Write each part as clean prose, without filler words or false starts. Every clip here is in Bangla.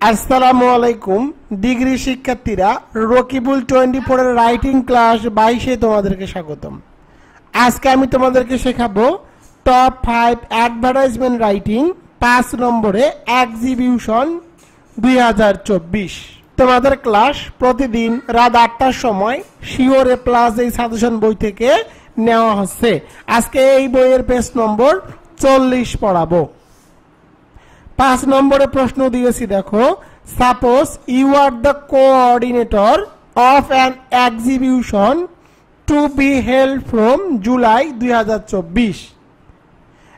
আসসালামু আলাইকুম ডিগ্রি শিক্ষার্থীরা রকিবুল 24 এর রাইটিং ক্লাস 22 এ তোমাদেরকে স্বাগতম। আজকে আমি তোমাদেরকে শেখাবো টপ 5 অ্যাডভার্টাইজমেন্ট রাইটিং 5 নম্বরে এক্সিবিশন 2024। তোমাদের ক্লাস প্রতিদিন রাত 8টার সময় শিওরে প্লাস এই সাজেশন বই থেকে নেওয়া হচ্ছে। আজকে এই বইয়ের পেজ নম্বর 40 পড়াবো। 5 নম্বরে প্রশ্ন দিয়েছি, দেখো, suppose you are the coordinator of an exhibition to be held from July 2024।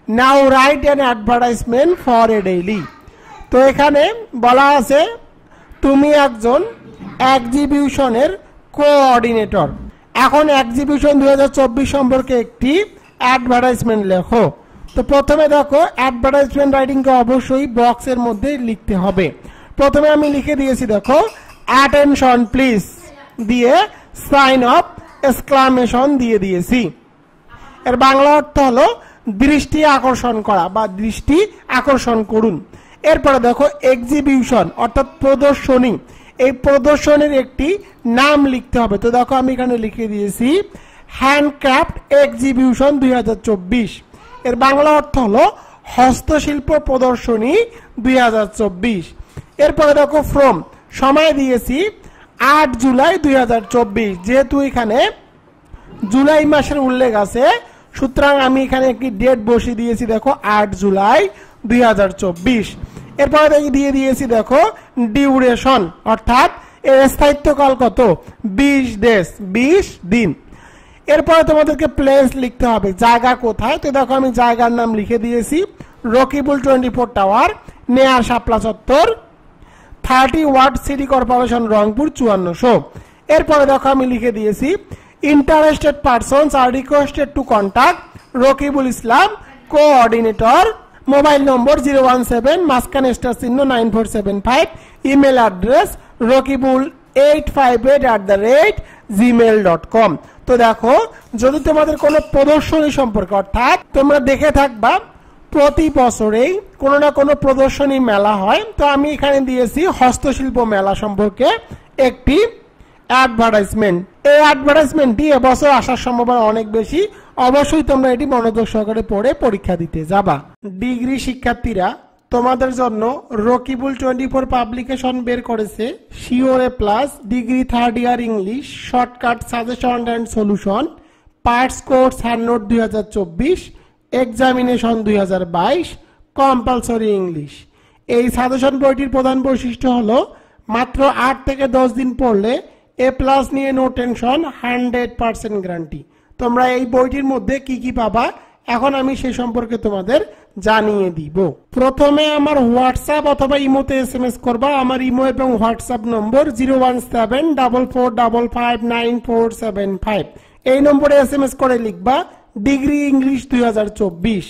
Now write an advertisement for a daily. তো এখানে বলা আছে তুমি একজন এক্সিবিশনের কোঅর্ডিনেটর। এখন এক্সিবিশন 2024 সম্পর্কে একটি অ্যাডভার্টাইজমেন্ট লেখো। তো প্রথমে দেখো অ্যাডভার্টাইজমেন্ট রাইটিংকে অবশ্যই বক্সের মধ্যে লিখতে হবে। প্রথমে আমি লিখে দিয়েছি, দেখো, অ্যাটেনশন প্লিজ দিয়ে সাইন অফ এক্সক্লামেশন দিয়ে দিয়েছি। এর বাংলা অর্থ হলো দৃষ্টি আকর্ষণ করা বা দৃষ্টি আকর্ষণ করুন। এরপরে দেখো এক্সিবিশন অর্থাৎ প্রদর্শনী, এই প্রদর্শনীর একটি নাম লিখতে হবে। তো দেখো আমি এখানে লিখে দিয়েছি হ্যান্ডক্রাফট এক্সিবিশন 2024। এর বাংলা অর্থ হলো হস্তশিল্প প্রদর্শনী 2024। এরপরে দেখো ফ্রম, সময় দিয়েছি 8 জুলাই 2024। যেহেতু এখানে জুলাই মাসের উল্লেখ আছে, সুতরাং আমি এখানে একটি ডেট বসিয়ে দিয়েছি, দেখো 8 জুলাই 2024। এরপরে দিয়ে দিয়েছি, দেখো, ডিউরেশন অর্থাৎ এর স্থায়িত্বকাল কত, 20 ডেজ, 20 দিন। এরপরে তোমাদেরকে প্লেস লিখতে হবে, জায়গা কোথায়। তো দেখো আমি জায়গার নাম লিখে দিয়েছি রকিবুল 24 টাওয়ার, নেয়ার শাপলা চত্বর, 30 ওয়ার্ড সিটি কর্পোরেশন, রংপুর 5400। এরপরে দেখো আমি লিখে দিয়েছি interested persons are requested to contact Rakibul Islam coordinator, mobile নম্বর 017 মাঝখানে স্টার চিহ্ন 9475, ইমেল অ্যাড্রেস rokibul858@gmail.com। তো দেখো যদি তোমাদের কোনো প্রদর্শনী সম্পর্কে, অর্থাৎ তোমরা দেখে থাকবা প্রতি বছরেই কোনো না কোনো প্রদর্শনী মেলা হয়, তো আমি এখানে দিয়েছি হস্তশিল্প মেলা সম্পর্কে একটি অ্যাডভার্টাইজমেন্ট। এই অ্যাডভার্টাইজমেন্টটি এবছর আসার সম্ভাবনা অনেক বেশি। অবশ্যই তোমরা এটি মনোযোগ সহকারে পড়ে পরীক্ষা দিতে যাবা। ডিগ্রি শিক্ষার্থীরা তোমাদের জন্য রকিবুল 24 পাবলিকেশন বের করেছে শিওরে plus degree 3rd year English shortcut suggestion and solution parts course hand note 2024 examination 2022 compulsory English. এই সাজেশন বইটির প্রধান বৈশিষ্ট্য হলো মাত্র 8 থেকে 10 দিন পড়লে এ প্লাস নিয়ে নো টেনশন, 100% গ্যারান্টি। তোমরা এই বইটির মধ্যে কি কি পাবা এখন আমি সে সম্পর্কে তোমাদের জানিয়ে দিব। প্রথমে আমার হোয়াটসঅ্যাপ অথবা ইমোতে SMS করবা। আমার ইমো এবং হোয়াটসঅ্যাপ নম্বর 01744559475। এই নম্বরে SMS করে লিখবা ডিগ্রি ইংলিশ 2024।